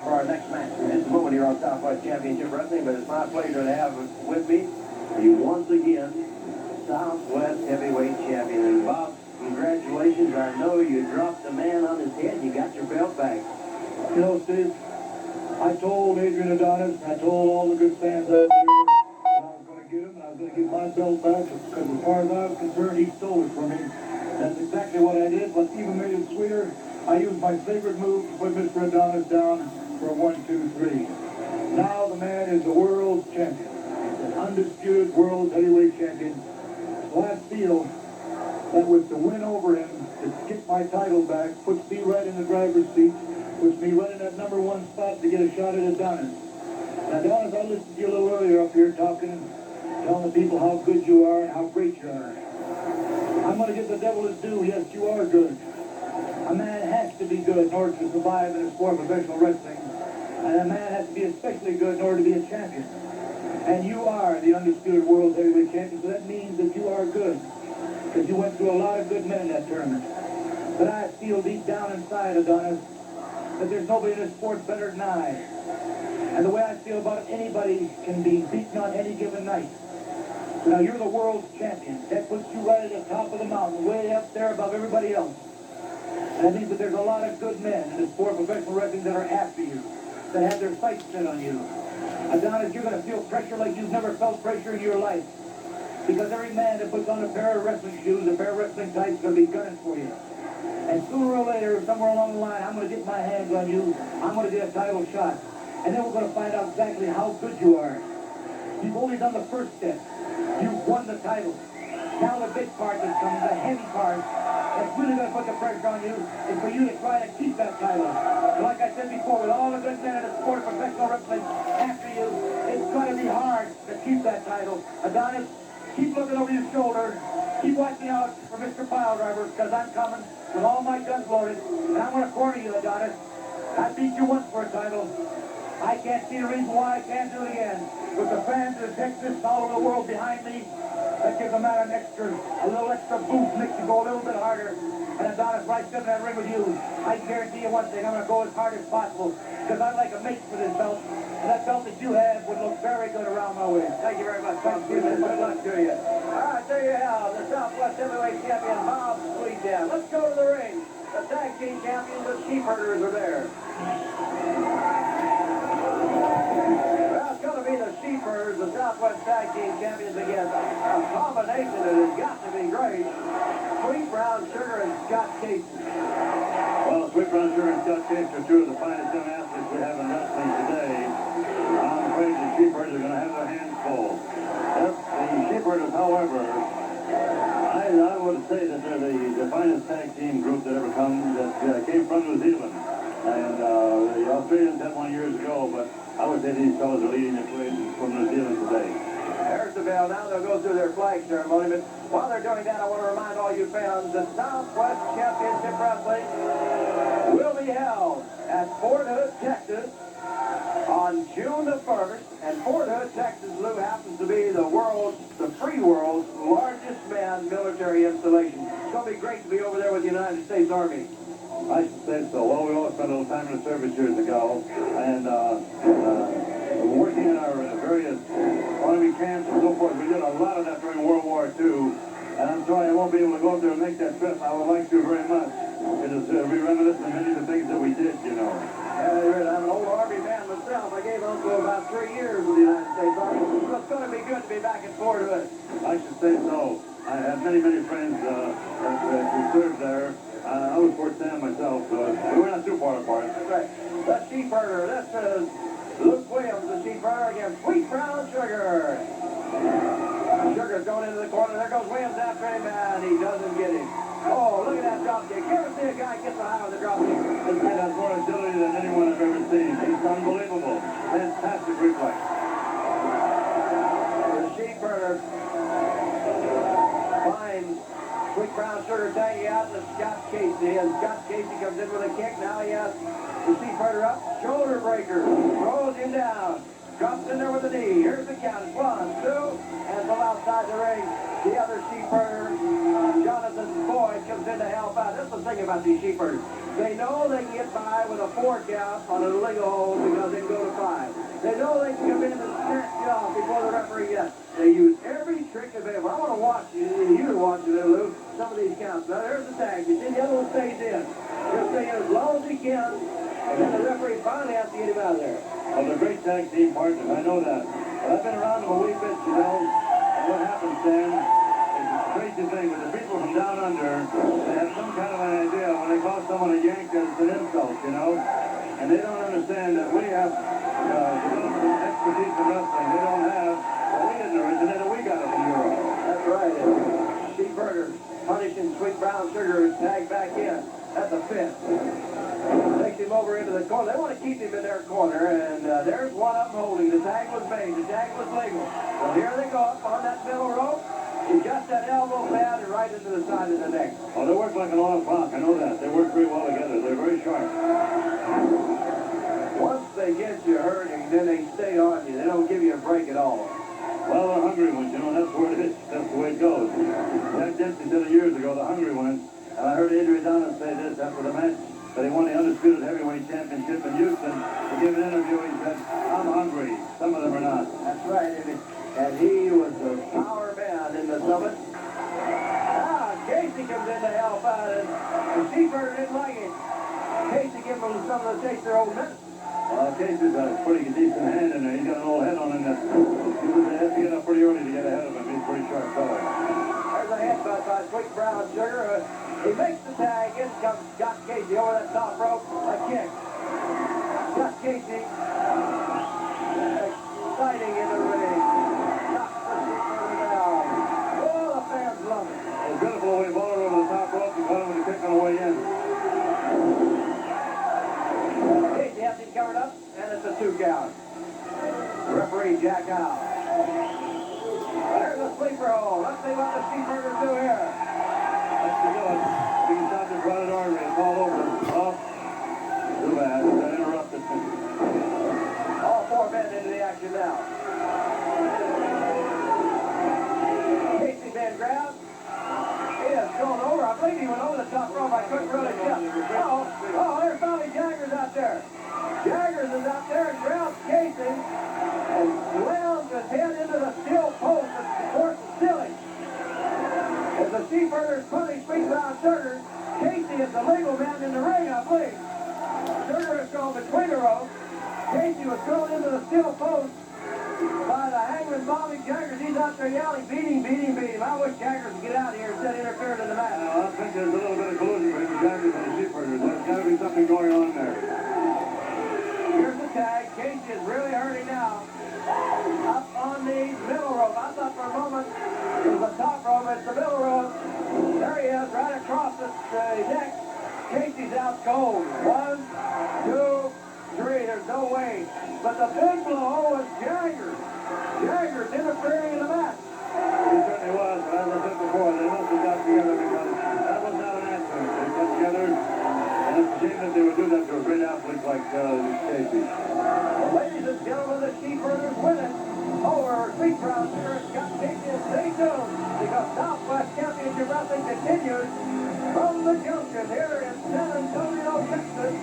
For our next match in just a moment here on Southwest Championship Wrestling, but it's my pleasure to have with me you once again, Southwest Heavyweight Champion. And Bob, congratulations. I know you dropped the man on his head. You got your belt back. You know, Steve, I told Adrian Adonis, I told all the good fans out there that I was going to get him, and I was going to get my belt back, because as far as I was concerned, he stole it from me. That's exactly what I did, but even made it sweeter. I used my favorite move to put Mr. Adonis down for a 1, 2, 3. Now the man is the world champion. He's an undisputed world heavyweight champion. So I feel that with the win over him, to get my title back, puts me right in the driver's seat, puts me right in that #1 spot to get a shot at Adonis. Now, Adonis, I listened to you a little earlier up here talking, telling the people how good you are and how great you are. I'm going to give the devil his due. Yes, you are good. A man has to be good in order to survive in a sport of professional wrestling. And a man has to be especially good in order to be a champion. And you are the undisputed world heavyweight champion, so that means that you are good. Because you went through a lot of good men in that tournament. But I feel deep down inside, Adonis, that there's nobody in this sport better than I. And the way I feel about it, anybody can be beaten on any given night. So now you're the world's champion. That puts you right at the top of the mountain, way up there above everybody else. And that means that there's a lot of good men in the sport of professional wrestling that are after you, that have their sights set on you. Adonis, you're going to feel pressure like you've never felt pressure in your life. Because every man that puts on a pair of wrestling shoes, a pair of wrestling tights, is going to be gunning for you. And sooner or later, somewhere along the line, I'm going to get my hands on you. I'm going to get a title shot. And then we're going to find out exactly how good you are. You've only done the first step. You've won the title. Now the big part that's coming, the heavy part, that's really going to put the pressure on you, is for you to try to keep that title. And like I said before, with all the good men in the sport of professional wrestling after you, it's going to be hard to keep that title. Adonis, keep looking over your shoulder. Keep watching out for Mr. Piledriver, because I'm coming with all my guns loaded, and I'm going to corner you, Adonis. I beat you once for a title. I can't see a reason why I can't do it again. With the fans of Texas all over the world behind me, that gives a man a little extra boost, makes you go a little bit harder. And Adonis, right there in that ring with you, I guarantee you one thing, I'm going to go as hard as possible, because I'd like a mate for this belt. And that belt that you have would look very good around my waist. Thank you very much, Bob. Good luck to you. All right, there you have the Southwest Heavyweight Champion, Bob Sweetan. Let's go to the ring. The tag team champions, the Sheepherders, are there. Well, it's going to be the Sheepherders, the Southwest Tag Team Champions, against a combination that has got to be great. Sweet Brown Sugar and Scott Casey. Well, Sweet Brown Sugar and Scott Casey are two of the finest young athletes we have in wrestling today. I'm afraid the Sheepherders are going to have their hands full. Yep, the Sheepherders, however, I would say that they're the finest tag team group that ever come, that came from New Zealand. And the Australians had one years ago, but I would say these fellas are leading the way from New Zealand today. There's the bell. Now they'll go through their flag ceremony. But while they're doing that, I want to remind all you fans that Southwest Championship Wrestling will be held at Fort Hood, Texas on June the 1st. And Fort Hood, Texas, Lou, happens to be the free world's largest manned military installation. It's going to be great to be over there with the United States Army. I should say so. Well, we all spent a little time in the service years ago, and working in our various army camps and so forth. We did a lot of that during World War II, and I'm sorry I won't be able to go up there and make that trip. I would like to very much. It is be reminiscent of many of the things that we did, you know. Yeah, I'm an old Army man myself. I gave up for about 3 years with the United States Army. So it's going to be good to be back in Fort Hood. I should say so. I have many friends who served there. I was Fort Sam myself, so we were not too far apart. That's right. The Sheepherder. This is Luke Williams, the Sheepherder, against Sweet Brown Sugar. Sugar's going into the corner. There goes Williams after him, and he doesn't get him. Oh, look at that drop kick. You ever see a guy get so high with a drop kick? This kid has more agility than anyone I've ever seen. He's unbelievable. Fantastic reflex. The Sheepherder finds Sweet Brown Sugar tagging out to Scott Casey, and Scott Casey comes in with a kick. Now he has the Sheepherder up, shoulder breaker, throws him down, drops in there with a knee. Here's the count. 1, 2, and from outside the ring, the other Sheepherder Jonathan Boyd comes in to help out. That's the thing about these Sheepherders. They know they can get by with a 4 count on an illegal hold because they can go to 5. They know they can come in and snatch you off before the referee gets. They use every trick available. I want to watch you. You're watching there, Lou. Some of these counts. Now, there's the tag. You see the other one stays in. He'll stay in as long as he can, and then the referee finally has to get him out of there. Well, they're great tag team partners. I know that. But I've been around them a wee bit, you know. And what happens, Dan, is a crazy thing with the people from down under. They have some kind of an idea when they call someone a yank that it's an insult, you know. And they don't understand that we have expertise in wrestling. They don't have. Well, we didn't originate it. We got it from Europe. That's right. Sheepherders punishing Sweet Brown Sugar tag back in at the 5th. Takes him over into the corner. They want to keep him in their corner, and there's one up holding. The tag was made. The tag was legal. So here they go up on that middle rope. He got that elbow pad and right into the side of the neck. Oh, they work like an oil clock. I know that. They work pretty well together. They're very sharp. Once they get you hurting, then they stay on you. They don't give you a break at all. Well, the hungry ones, you know, that's where it is. That's the way it goes. Jack Dempsey said it years ago, the hungry ones. And I heard Adrian Adonis say this after the match, that he won the Undisputed Heavyweight Championship in Houston. He gave an interview, he said, I'm hungry. Some of them are not. That's right, and he was the power man in the summit. Casey comes in to help out, and the Sheepherder didn't like it. Casey gave him some of the taste their old medicine. Casey's got a pretty decent hand in there. He's got an old head on him. He has to get up pretty early to get ahead of him. He's a pretty sharp fellow. There's a headbutt by Sweet Brown Sugar. He makes the tag, in comes Scott Casey over that top rope, a kick. Scott Casey, exciting in the ring. Knocks the Sheepherder down. Oh, the fans love it. It's beautiful when he balled over the top rope and got him with a kick on the way in. Casey has him covered up, and it's a 2 count. Referee Jack out. There's a sleeper hold. Let's see what the Sheepherders do here. Let's do it. He can stop the carotid artery. It's all over. Off. Too bad. That interrupted him. All 4 men into the action now. Casey been grabbed. He is going over. I believe he went over the top rope. I couldn't really tell. Oh, there's Bobby Jaggers out there. Jaggers is out there and grabs Casey and slams his head into the steel post that supports the ceiling. As the Sheepherders punish Sweet Brown Sugar, Casey is the legal man in the ring, I believe. Sugar is thrown between the ropes. Casey was thrown into the steel post by the hangman Bobby Jaggers. He's out there yelling, beat him, beat him, beat him. I wish Jaggers would get out of here instead of interfering in the match. I think there's a little bit of collusion between Jaggers and the Sheepherders. There's got to be something going on there. Here's the tag. Casey is really hurting now. Up on the middle rope. I thought for a moment it was the top rope. It's the middle rope. There he is, right across his neck. Casey's out cold. 1, 2, 3. There's no way. But the big blow was Jaggers. Jaggers interfering in the match. He certainly was, but as I said before, they must have got together because that was not an accident. They got together, and it's a shame that they would do that to a great athlete like Casey. Well, ladies and gentlemen, the Sheepherders win it over Sweet Brown Sugar and Scott Casey. And stay tuned because Southwest Championship Wrestling continues from the junction here in San Antonio, Texas.